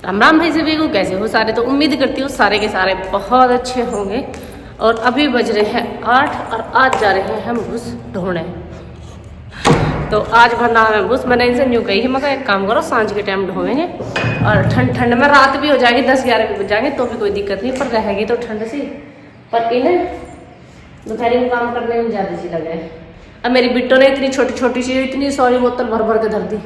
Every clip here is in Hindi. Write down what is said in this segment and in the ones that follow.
राम राम भाई सभी को, कैसे हो सारे। तो उम्मीद करती हूँ सारे के सारे बहुत अच्छे होंगे। और अभी बज रहे हैं 8 और आज जा रहे हैं हम भूस ढूंढने। तो आज भरना है भूस। मैंने इनसे न्यू कही है, मगर एक काम करो सांझ के टाइम ढोएंगे और ठंड ठंड में रात भी हो जाएगी, 10-11 भी बज जाएंगे तो भी कोई दिक्कत नहीं, पर रहेगी तो ठंड सी। पर इन्हें दोपहर में काम करने में ज़्यादा सी लगे। अब मेरी बिट्टो ने इतनी छोटी छोटी सी इतनी सारी बोतल भर भर के धर दी।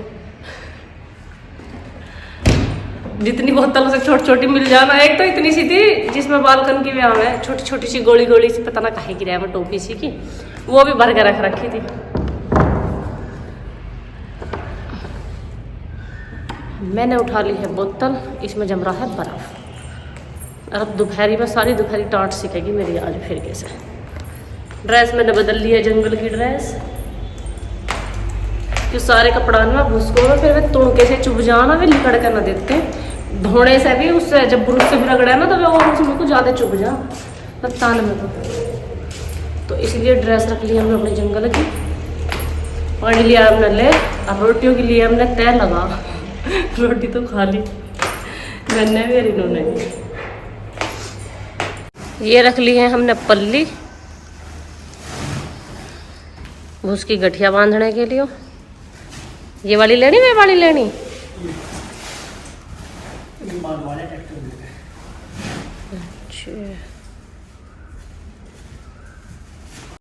जितनी बोतल से छोटी छोटी मिल जाना। एक तो इतनी सी थी जिसमें बालकन की व्यायाम है, छोटी छोटी सी गोली गोली सी, पता ना काहे की रहा टोपी सी की, वो भी भर के रख रखी थी। मैंने उठा ली है बोतल, इसमें जम रहा है बर्फ। और अब दोपहरी में सारी दोपहरी टाँट सीखेगी मेरी आज फिर कैसे। ड्रेस मैंने बदल ली है, जंगल की ड्रेस, कि सारे कपड़ा में भूसको में फिर वे तुणके से चुभ जाना, वे लिकड़ कर ना देते धोने से भी। उससे जब ब्रुश से भी रगड़ा ना तो वे और उसमें कुछ ज़्यादा चुभ जा तान में। तो इसलिए ड्रेस रख ली हमने अपने जंगल की। पानी लिया हमने ले, और रोटियों के लिए हमने तय लगा। रोटी तो खा ली मैंने भी और इन्होंने भी। ये रख ली है हमने पल्ली भूस की गठिया बांधने के लिए। ये वाली लेनी, वे वाली लेनी?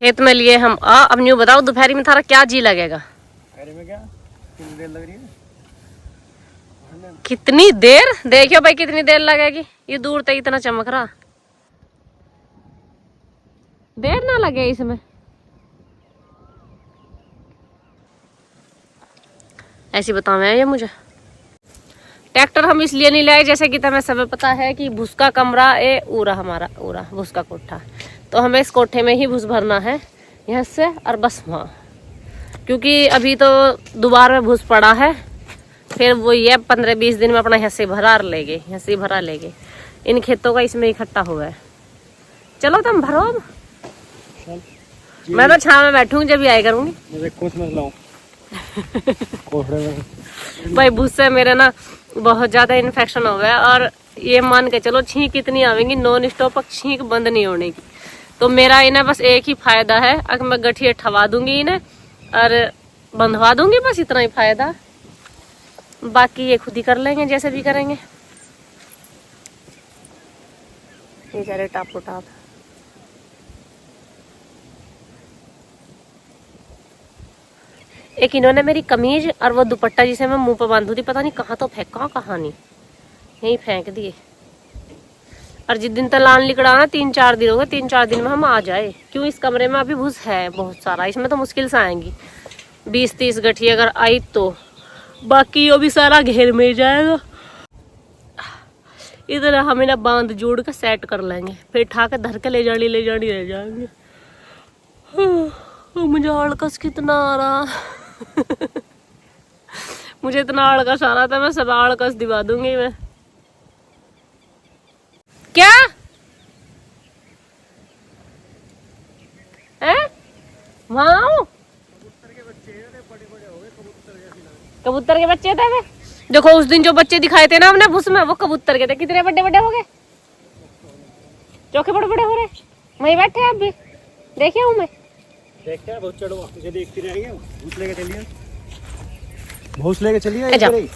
खेत में लिए हम अब न्यू बताओ दोपहरी में थारा क्या जी लगेगा? में क्या कितनी देर लग रही है? कितनी देर? देखियो भाई कितनी देर लगेगी। ये दूर तक इतना चमक रहा, देर ना लगे इसमें। ऐसी बतावे ये मुझे। ट्रैक्टर हम इसलिए नहीं लाए, जैसे कि तुम्हें सब पता है कि भूस का कमरा ए पूरा हमारा पूरा भूस का कोठा, तो हमें इस कोठे में ही भूस भरना है यहाँ से और बस वहाँ। क्योंकि अभी तो दोबारा में भूस पड़ा है, फिर वो ये 15-20 दिन में अपना यहाँ से भरा लेंगे, यहाँ से भरा लेंगे। इन खेतों का इसमें इकट्ठा हुआ है। चलो तुम भरो अब, मैं तो छाँव में बैठूंगी जब भी आया करूँगी। मुझे कुछ मत लाओ भाई भूस से मेरे ना बहुत ज़्यादा इन्फेक्शन हो गया, और ये मान के चलो छींक कितनी आवेंगी, नॉन स्टॉप छींक बंद नहीं होने की। तो मेरा इन्हें बस एक ही फायदा है, अगर मैं गठिया ठवा दूंगी इन्हें और बंधवा दूंगी, बस इतना ही फायदा। बाकी ये खुद ही कर लेंगे जैसे भी करेंगे। ये जा रहे टापो टाप। एक इन्होंने मेरी कमीज और वो दुपट्टा जिसे मैं मुंह पर बांधू थी, पता नहीं कहाँ तो फेंका, कहाँ नहीं, यहीं फेंक दिए। और जिस दिन तक लान लिकड़ा ना 3-4 दिन हो गए, 3-4 दिन में हम आ जाए। क्यों? इस कमरे में अभी भूस है बहुत सारा, इसमें तो मुश्किल से आएंगी 20-30 गठिए अगर आई तो। बाकी वो भी सारा घेर में जाएगा। इधर हम इन्हें बांध जोड़ के सेट कर लेंगे, फिर ठा के धर के ले जानी रह जाएंगे। मुझे आलकस कितना आ रहा मुझे इतना आलकस आ रहा था, मैं सब आलकस दिवा दूंगी मैं। क्या है वहाँ? कबूतर के बच्चे थे वे। देखो उस दिन जो बच्चे दिखाए थे ना हमने भूस में, वो कबूतर के थे। कितने बड़े बड़े हो गए, चौके बड़े बड़े हो रहे। वहीं बैठे आप भी, देखिए हूँ मैं। देखते हैं बहुत चढ़ो, इसे देखती रहेंगे। भूस लेके चलिए, भूस लेके चलिए।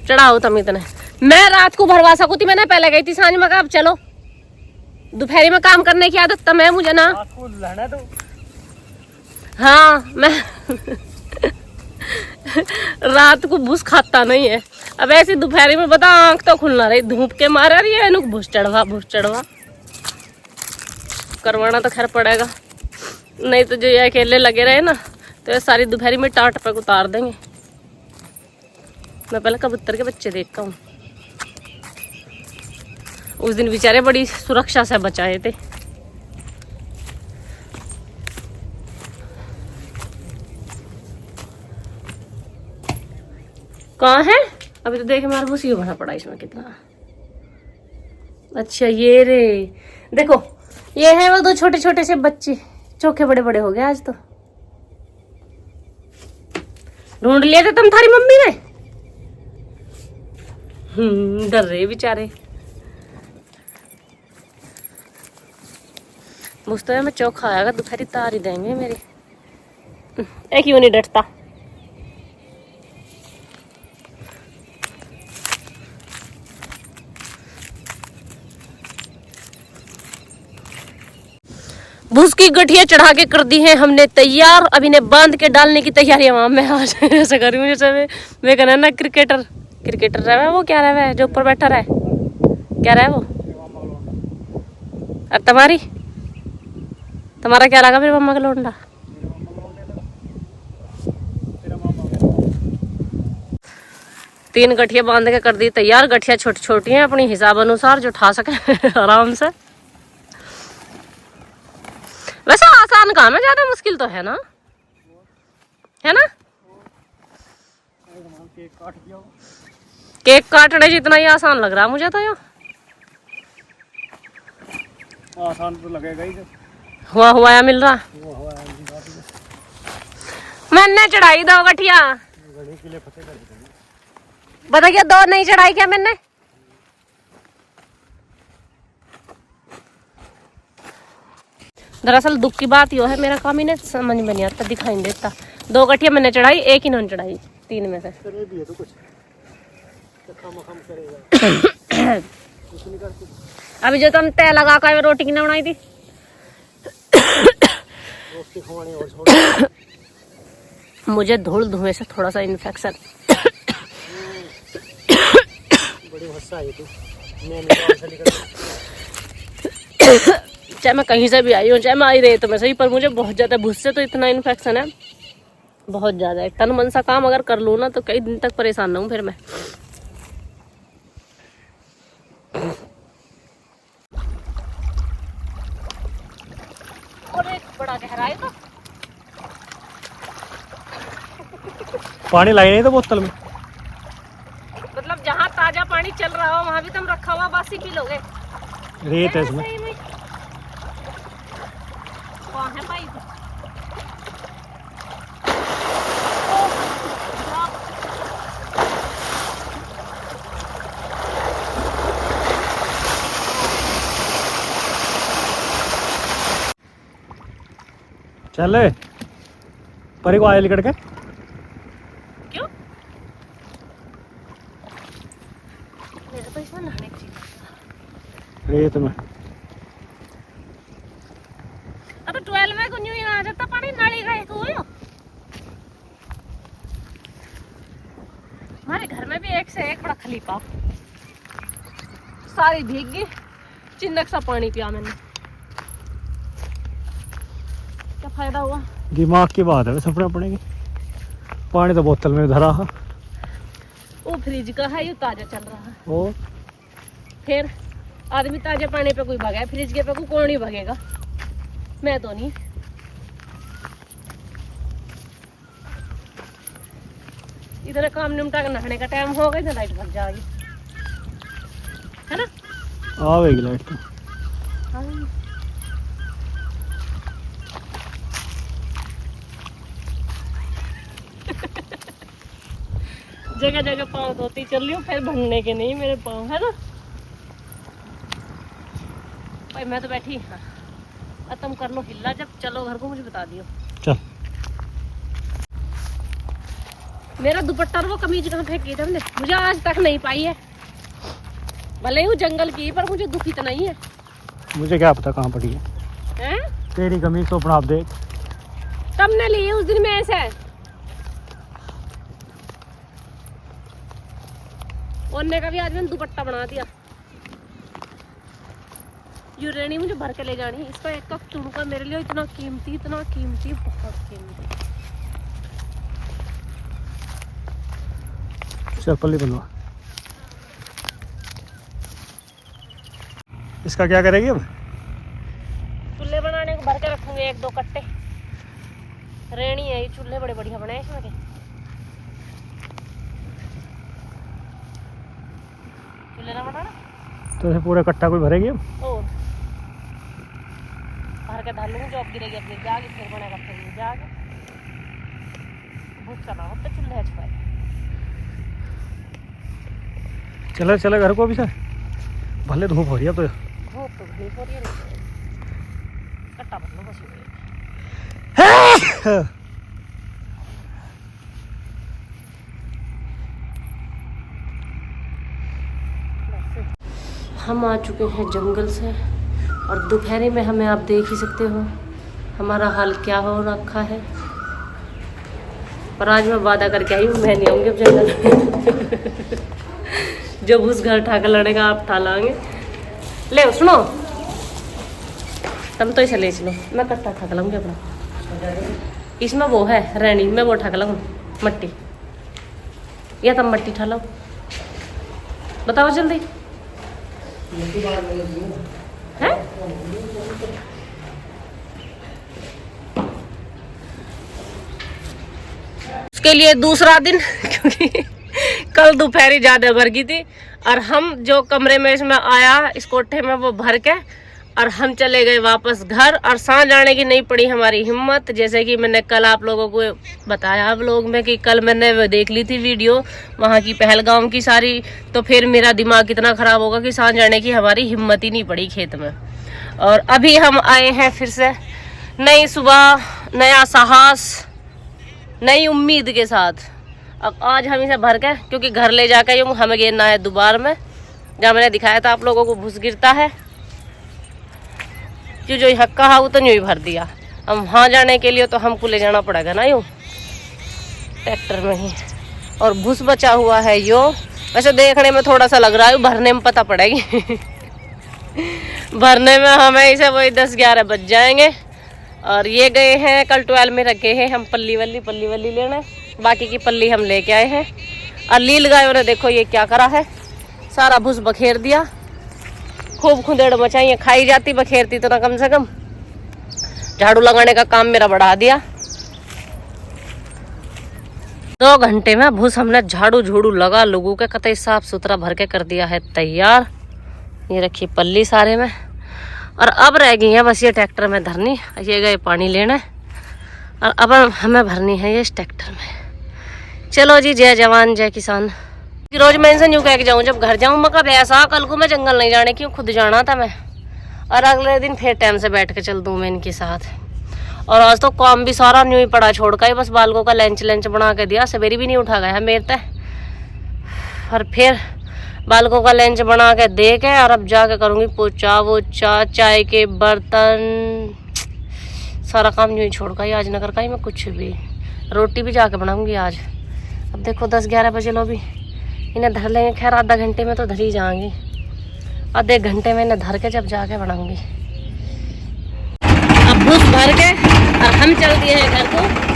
चढ़ाओ तुम इतने, मैं रात को भरवा सकूँ थी, मैंने पहले गई थी सांझ में। अब चलो दोपहरी में काम करने की आदत तब है मुझे ना। तो हाँ मैं रात को भूस खाता नहीं है। अब ऐसी दोपहरी में बता, आंख तो खुलना रही, धूप के मारा रही है। भूस चढ़वा करवाना तो खैर पड़ेगा, नहीं तो जो ये अकेले लगे रहे ना तो ये सारी दोपहरी में टाट पे उतार देंगे। मैं पहले कबूतर के बच्चे देखता हूँ। उस दिन बेचारे बड़ी सुरक्षा से बचाए थे। कहाँ है? अभी तो देखे मार भूसी भरा पड़ा इसमें कितना। अच्छा ये रे, देखो ये है वो 2 छोटे छोटे से बच्चे, चोखे बड़े बड़े हो गए आज तो। ढूंढ लिए थे तुम थारी मम्मी ने? डर रहे बेचारे। मुझे मैं चौखा आएगा दोपहरी तार ही देंगे मेरी। एक क्यों नहीं डरता। भूस की गठिया चढ़ा के कर दी है हमने तैयार। अब इन्हें बांध के डालने की तैयारी है। मैं आज ऐसा करूँ जैसे मैं कहना ना क्रिकेटर रहा है वो, क्या रहा है जो ऊपर बैठा रहा है, क्या रहा है वो। और तुम्हारा क्या लगा मेरे मम्मा का लोंडा। तीन गठिया बांध के कर दी तैयार। गठिया छोटी छोटी हैं अपनी हिसाब अनुसार जो उठा सके आराम से। वैसे आसान काम है, ज्यादा मुश्किल तो है ना, है ना। केक काटने जितना ही आसान लग रहा है मुझे तो। यो आसान तो लगेगा ही। हुआ या मिल रहा। मैंने चढ़ाई 2 गठिया। बता क्या 2 नहीं चढ़ाई क्या मैंने। दरअसल दुख की बात यो है, मेरा काम इन्हें समझ में नहीं आता, दिखाई नहीं देता। 2 गठिया मैंने चढ़ाई, 1 इन्होंने चढ़ाई 3 में से। अभी जो तुम तय लगा कर रोटी की बनाई थी मुझे धूल धुएं से थोड़ा सा इन्फेक्शन। चाहे मैं कहीं से भी आई हूँ, चाहे मैं आई रही तो मैं सही, पर मुझे बहुत ज्यादा भूस से तो इतना इन्फेक्शन है, बहुत ज्यादा। तन मन सा काम अगर कर लूँ ना तो कई दिन तक परेशान रहूँ फिर मैं। और एक बड़ा गहरा है तो पानी लाई नहीं तो बोतल में। मतलब जहाँ ताजा पानी चल रहा हो वहाँ भी तुम रखा हुआ बासी पी लोगे। रेत है इसमें। वहाँ है पाइप। चल परी को आया लिकड़ के। क्यों? मेरे तो इसमें नहाने की चीज रेत में। अब 12 में कुछ नहीं आ जाता पानी, नाली का एक हो। हमारे घर में भी एक से एक बड़ा खलीफा, सारी भीग गई, चिन्नक सा पानी पिया मैंने। क्या फायदा हुआ। दिमाग की बात है सपने अपने की। पानी तो बोतल में धरा है, वो फ्रिज का है, ये ताजा चल रहा है। और फिर आदमी ताजे पानी पे कोई भगा है, फ्रिज के पे कोई कौन नहीं भगेगा। मैं तो नहीं। इधर काम निपटा के नहाने का टाइम हो गया, इधर लाइट भग जाएगी, है ना। आवेगी लाइट तो। हाँ। जगह जगह पाँव धोती चल रही हूँ, फिर भरने के नहीं मेरे पाँव, है ना भाई। मैं तो बैठी। हाँ अब तुम कर लो हिला, जब चलो घर को मुझे बता दियो। चल। मेरा दुपट्टा और वो कमीज कहाँ फेंकी थी हमने, मुझे आज तक नहीं पाई है। भले ही वो जंगल की, पर मुझे दुखी तो नहीं है। मुझे क्या पता कहाँ पड़ी है। हैं? तेरी कमीज तो अपना आप देख। तुमने ली उस दिन में ऐसे। ओने का भी आज मैंने दुपट्टा बना दिया। यू रेनी मुझे भर के ले जानी है। इसका एक कप तुड़का मेरे लिए इतना कीमती, बहुत कीमती। चप्पल बनवा। इसका क्या करेगी अब। चूल्हे बनाने को भर के रखूंगे 1-2 कट्टे। रेनी है, ये चूल्हे बड़े बढ़िया बने इसमें के। चूल्हे ना बनाना तो ऐसे पूरा कट्टा कोई भरेगी अब। और भर के डालूंगी, जो अब गिरेगी अब गिर जाएगी, फिर बनेगा फिर गिर जाएगा। भूत करना होता चूल्हे छुपाए। चले चले घर को अभी से, भले धूप हो रही है तो। धूप तो घनी हो रही है, कट्टा बदलो बस। हम आ चुके हैं जंगल से और दोपहरी में हमें आप देख ही सकते हो हमारा हाल क्या हो रखा है। पर आज मैं वादा करके आई हूँ, मैं नहीं आऊँगी अब जंगल। जब उस घर ठाक लड़ेगा आप ठा लाएंगे। ले सुनो, तुम तो इसे ले चलो, मैं कट्टा ठाक लाऊंगी अपना। इसमें वो है रैनी, मैं वो ठाक लाऊँ मट्टी, या तुम मट्टी ठा लो, बताओ जल्दी है। उसके लिए दूसरा दिन क्योंकि कल दोपहरी ज्यादा भर गई थी और हम जो कमरे में इसमें आया इस कोठे में वो भर के और हम चले गए वापस घर। और सांझ आने की नहीं पड़ी हमारी हिम्मत, जैसे कि मैंने कल आप लोगों को बताया व्लॉग में कि कल मैंने देख ली थी वीडियो वहाँ की पहलगाम की सारी, तो फिर मेरा दिमाग इतना ख़राब होगा कि सांझ आने की हमारी हिम्मत ही नहीं पड़ी खेत में। और अभी हम आए हैं फिर से नई सुबह, नया साहस, नई उम्मीद के साथ। अब आज हम इसे भर के, क्योंकि घर ले जाकर यूँ हमें गिरना है दोबार में, जहाँ मैंने दिखाया था आप लोगों को भूस गिरता है, जो हक्का है वो तो यूँ ही भर दिया। हम वहाँ जाने के लिए तो हमको ले जाना पड़ेगा ना यूँ ट्रैक्टर में ही। और भूस बचा हुआ है यो, वैसे देखने में थोड़ा सा लग रहा है, भरने में पता पड़ेगी। भरने में हमें इसे वही 10-11 बज जाएंगे। और ये गए हैं कल 12 में रखे हैं हम पल्ली वल्ली लेने, बाकी की पल्ली हम लेके आए हैं। और लील गायों ने देखो ये क्या करा है, सारा भूस बखेर दिया, खूब खुंदेड़ मचाई है, खाई जाती बखेरती तो ना कम से कम। झाड़ू लगाने का काम मेरा बढ़ा दिया। 2 घंटे में भूस हमने झाड़ू झूड़ू लगा लोगों के कतई साफ सुथरा भर के कर दिया है तैयार। ये रखी पल्ली सारे में, और अब रह गई है बस ये ट्रैक्टर में धरनी। ये गए पानी लेने और अब हमें भरनी है ये इस ट्रैक्टर में। चलो जी, जय जवान जय किसान। रोज मैं इनसे यूँ कह के जाऊँ जब घर जाऊँ, मैं कब ऐसा कल को मैं जंगल नहीं जाने क्यों, खुद जाना था मैं। और अगले दिन फिर टाइम से बैठ के चल दूँ मैं इनके साथ। और आज तो काम भी सारा न्यू ही पड़ा छोड़ का ही, बस बालकों का लंच बना के दिया, सवेरे भी नहीं उठा गया मेरे तक। और फिर बालकों का लंच बना के दे के और अब जाके करूँगी पोचा वोचा, चाय के बर्तन, सारा काम यूँ ही छोड़ का ही आज नगर का ही मैं कुछ भी। रोटी भी जाके बनाऊँगी आज। अब देखो 10-11 बजे लो भी इन्हें धर लेंगे, खैर आधा घंटे में तो धर ही जाएंगी, आधे घंटे में इन्हें धर के जब जाके बनाऊँगी। अब भूस भर के और हम चल दिए हैं घर को।